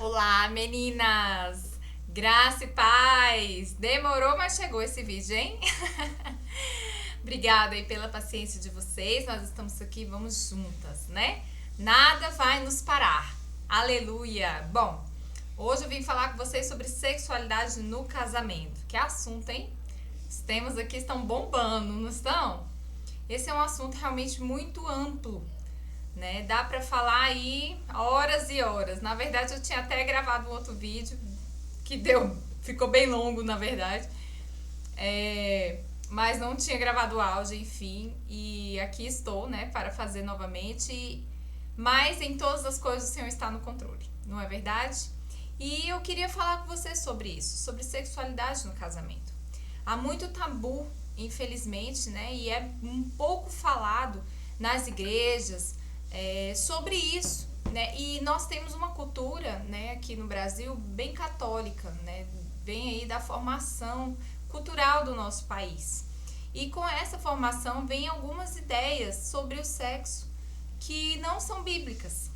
Olá, meninas! Graça e paz! Demorou, mas chegou esse vídeo, hein? Obrigada aí pela paciência de vocês. Nós estamos aqui, vamos juntas, né? Nada vai nos parar. Aleluia! Bom, hoje eu vim falar com vocês sobre sexualidade no casamento. Que assunto, hein? Os temas aqui estão bombando, não estão? Esse é um assunto realmente muito amplo, né? Dá pra falar aí horas e horas. Na verdade, eu tinha até gravado um outro vídeo que ficou bem longo, na verdade. Mas não tinha gravado o áudio, enfim. E aqui estou, né, para fazer novamente. Mas em todas as coisas o Senhor está no controle, não é verdade? E eu queria falar com você sobre isso, sobre sexualidade no casamento. Há muito tabu, infelizmente, né? E é um pouco falado nas igrejas, sobre isso, né? E nós temos uma cultura, né, aqui no Brasil bem católica, né? Vem aí da formação cultural do nosso país. E com essa formação vem algumas ideias sobre o sexo que não são bíblicas,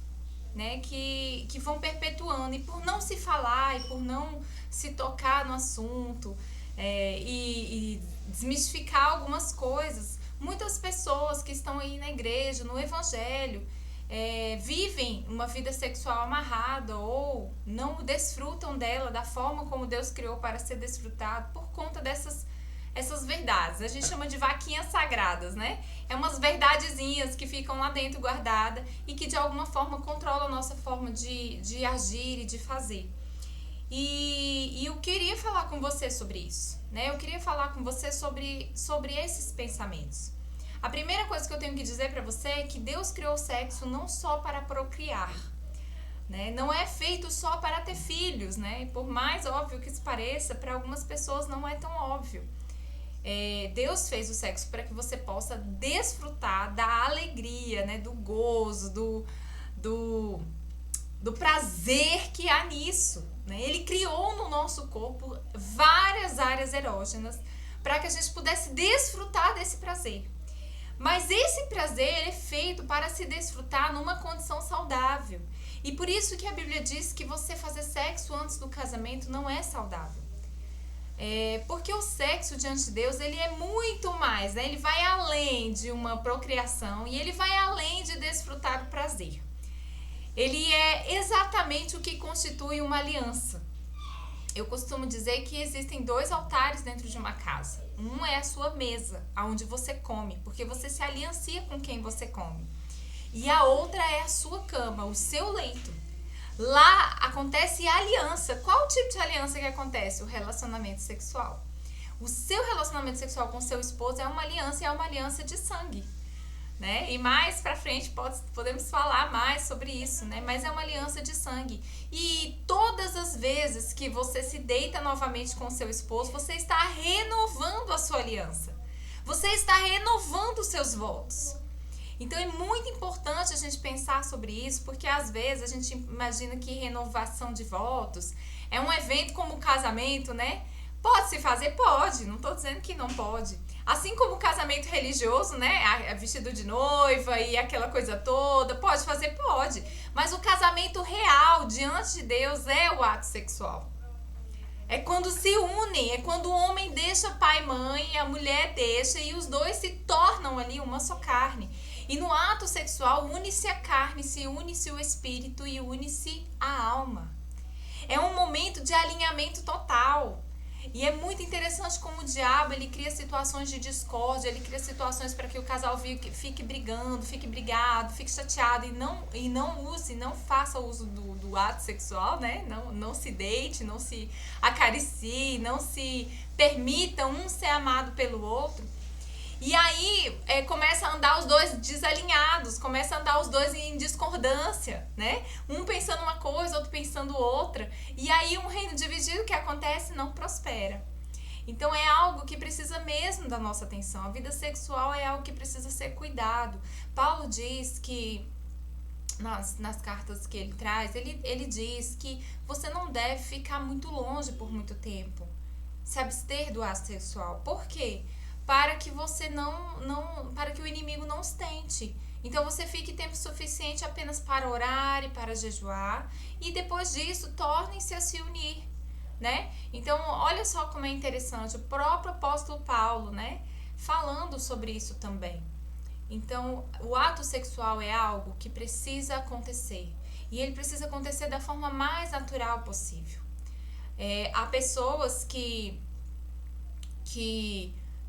né? Que vão perpetuando. E por não se falar e por não se tocar no assunto, e desmistificar algumas coisas, muitas pessoas que estão aí na igreja, no evangelho, vivem uma vida sexual amarrada ou não desfrutam dela da forma como Deus criou para ser desfrutado por conta essas verdades. A gente chama de vaquinhas sagradas, né? É umas verdadezinhas que ficam lá dentro guardadas e que de alguma forma controlam a nossa forma de agir e de fazer. E eu queria falar com você sobre isso, né? Eu queria falar com você sobre esses pensamentos. A primeira coisa que eu tenho que dizer para você é que Deus criou o sexo não só para procriar, né? Não é feito só para ter filhos, né? E por mais óbvio que isso pareça, para algumas pessoas não é tão óbvio. Deus fez o sexo para que você possa desfrutar da alegria, né? Do gozo, do prazer que há nisso, né? Ele criou no nosso corpo várias áreas erógenas para que a gente pudesse desfrutar desse prazer. Mas esse prazer é feito para se desfrutar numa condição saudável. E por isso que a Bíblia diz que você fazer sexo antes do casamento não é saudável. Porque o sexo diante de Deus, ele é muito mais, né? Ele vai além de uma procriação e ele vai além de desfrutar do prazer. Ele é exatamente o que constitui uma aliança. Eu costumo dizer que existem 2 altares dentro de uma casa. Um é a sua mesa, onde você come, porque você se aliancia com quem você come. E a outra é a sua cama, o seu leito. Lá acontece a aliança. Qual tipo de aliança que acontece? O relacionamento sexual. O seu relacionamento sexual com seu esposo é uma aliança e é uma aliança de sangue, né? E mais pra frente podemos falar mais sobre isso, né? Mas é uma aliança de sangue. E todas as vezes que você se deita novamente com seu esposo, você está renovando a sua aliança. Você está renovando os seus votos. Então é muito importante a gente pensar sobre isso, porque às vezes a gente imagina que renovação de votos é um evento como o casamento, né? Pode se fazer? Pode, não estou dizendo que não pode. Assim como o casamento religioso, né? Vestido de noiva e aquela coisa toda, pode fazer? Pode. Mas o casamento real diante de Deus é o ato sexual. É quando se unem, é quando o homem deixa pai e mãe, a mulher deixa e os dois se tornam ali uma só carne. E no ato sexual une-se a carne, se une-se o espírito e une-se a alma. É um momento de alinhamento total. E é muito interessante como o diabo, ele cria situações de discórdia, ele cria situações para que o casal fique brigando, fique brigado, fique chateado e não faça uso do ato sexual, né? Não se deite, não se acaricie, não se permita um ser amado pelo outro. E aí começa a andar os dois desalinhados, começa a andar os dois em discordância, né? Um pensando uma coisa, outro pensando outra. E aí um reino dividido, o que acontece? Não prospera. Então é algo que precisa mesmo da nossa atenção. A vida sexual é algo que precisa ser cuidado. Paulo diz que, nas cartas que ele traz, ele diz que você não deve ficar muito longe por muito tempo. Se abster do ato sexual. Por quê? Para que você para que o inimigo não os tente Então você fique tempo suficiente apenas para orar e para jejuar, e depois disso tornem-se a se unir, né? Então olha só como é interessante, o próprio apóstolo Paulo, né, falando sobre isso também. Então o ato sexual é algo que precisa acontecer, e ele precisa acontecer da forma mais natural possível. Há pessoas que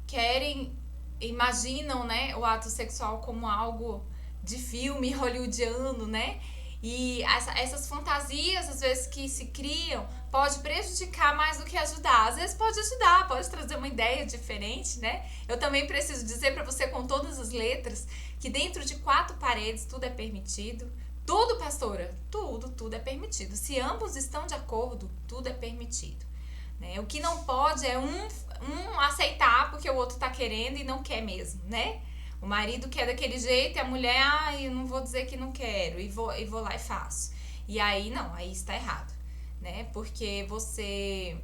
querem, imaginam, né, o ato sexual como algo de filme hollywoodiano, né? E essas fantasias, às vezes, que se criam, pode prejudicar mais do que ajudar. Às vezes pode ajudar, pode trazer uma ideia diferente, né? Eu também preciso dizer para você com todas as letras que dentro de 4 paredes tudo é permitido. Tudo, pastora, tudo é permitido. Se ambos estão de acordo, tudo é permitido. Né? O que não pode é um aceitar porque o outro tá querendo e não quer mesmo, né? O marido quer daquele jeito e a mulher, eu não vou dizer que não quero e vou lá e faço. E aí não, aí está errado, né? Porque você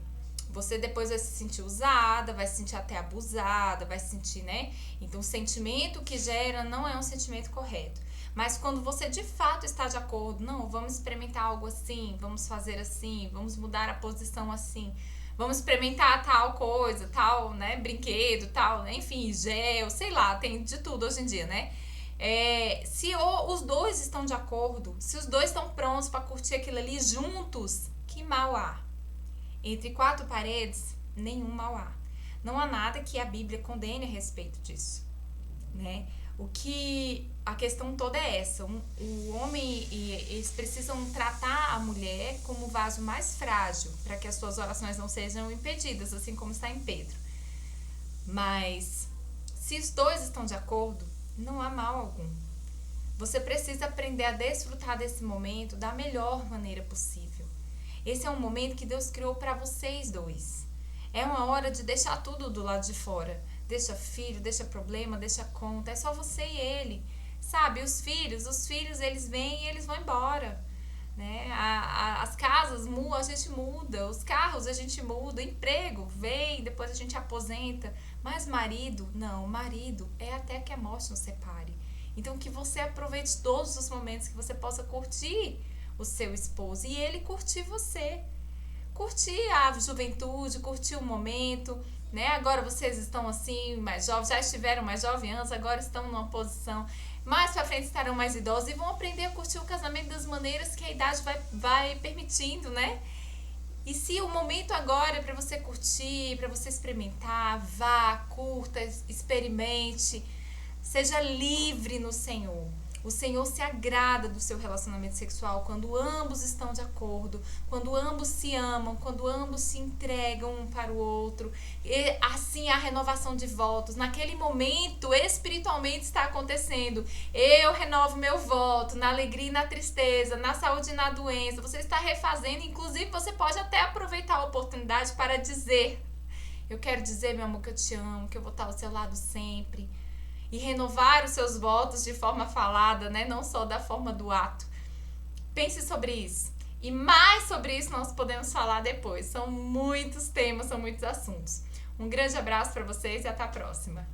depois vai se sentir usada, vai se sentir até abusada, vai se sentir, né? Então o sentimento que gera não é um sentimento correto. Mas quando você de fato está de acordo, não, vamos experimentar algo assim, vamos fazer assim, vamos mudar a posição assim, vamos experimentar tal coisa, tal, né, brinquedo, tal, né, enfim, gel, sei lá, tem de tudo hoje em dia, né? Se os dois estão de acordo, se os dois estão prontos para curtir aquilo ali juntos, que mal há? Entre 4 paredes, nenhum mal há. Não há nada que a Bíblia condene a respeito disso, né? A questão toda é essa, o homem, eles precisam tratar a mulher como o vaso mais frágil, para que as suas orações não sejam impedidas, assim como está em Pedro. Mas, se os dois estão de acordo, não há mal algum. Você precisa aprender a desfrutar desse momento da melhor maneira possível. Esse é um momento que Deus criou para vocês dois. É uma hora de deixar tudo do lado de fora. Deixa filho, deixa problema, deixa conta. É só você e ele. Sabe, os filhos eles vêm e eles vão embora. Né? As casas, a gente muda. Os carros, a gente muda. Emprego, vem, depois a gente aposenta. Mas marido, não. Marido é até que a morte nos separe. Então que você aproveite todos os momentos, que você possa curtir o seu esposo e ele curtir você. Curtir a juventude, curtir o momento, né? Agora vocês estão assim, mais jovens, já estiveram mais jovens antes, agora estão numa posição, mais pra frente estarão mais idosos e vão aprender a curtir o casamento das maneiras que a idade vai permitindo, né? E se o momento agora é pra você curtir, pra você experimentar, vá, curta, experimente, seja livre no Senhor. O Senhor se agrada do seu relacionamento sexual quando ambos estão de acordo, quando ambos se amam, quando ambos se entregam um para o outro. E assim a renovação de votos. Naquele momento, espiritualmente está acontecendo. Eu renovo meu voto na alegria e na tristeza, na saúde e na doença. Você está refazendo, inclusive você pode até aproveitar a oportunidade para dizer: eu quero dizer, meu amor, que eu te amo, que eu vou estar ao seu lado sempre. E renovar os seus votos de forma falada, né? Não só da forma do ato. Pense sobre isso. E mais sobre isso nós podemos falar depois. São muitos temas, são muitos assuntos. Um grande abraço para vocês e até a próxima.